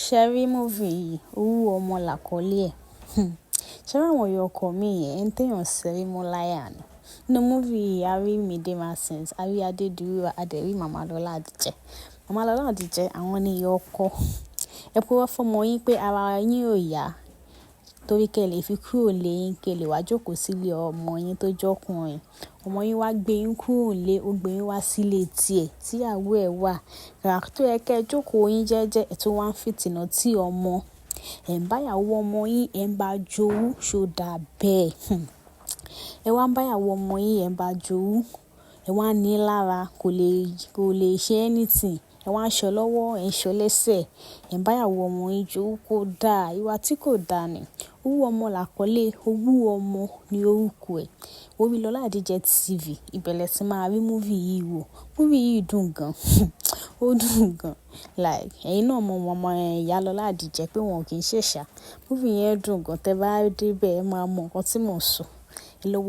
Ṣé rí movie yìí, owó ọmọ làkọ́lé ẹ̀. Ṣé rí àwọn ọkọ mi yẹn, ẹni téèyàn ṣẹ́rí mú láyà ni. Nínú movie yìí, a rí Mide Martins, a rí Adediwura, a dẹ̀ rí Mama Lola Adije. Mama Lola Adije, àwọn ni ìyá ọkọ. Ẹ purọ́ fọ́mọ yín pé ara yín ò yá torí kẹ́ lè fi kúrò lé yín, kẹ́ lè wá jókòó sílé ọmọ yín tó jọ́kùnrin. Ọmọ yín wá gbé yín kúrò lé, ó gbé yín wá sílé tiẹ̀, tíyàwó ẹ̀ wà. Rárá tó yẹ kẹ́ jókòó yín jẹ́jẹ́, ẹ̀ tún wá ń fìtìnà tí ọmọ. Ẹ̀ ń báyàwó ọmọ yín, ẹ̀ ń bá jowú, ṣó dà bẹ́ẹ̀. Ẹ wá ń báyàwó ọmọ yín, ẹ̀ ń bá jowú. Ẹ wá ní lára, kò lè ṣe anything. Ẹ wá ń ṣọ lọ́wọ́, ẹ̀ ń ṣọ lẹ́sẹ̀. Ẹ̀ ń báyàwó ọmọ yín jowú kó dà, ìwà tí kò dà ni. Owó ọmọ làkọ́lé, owó ọmọ ni orúkọ ẹ̀. Orí Lola Adije TV, ìbẹ̀lẹ̀ tí máa rí movie yìí wò. Movie yìí dùn gan. Ó dùn gan. Like, ẹ̀yin náà mọ ọmọ ìyá Lola Adije pé wọn kì í ṣèṣà. Movie yẹn dùn gan. Tẹ bá dé bẹ́ẹ̀, ẹ máa mọ nǹkan tí mò ń sọ. Ẹ lọ wo.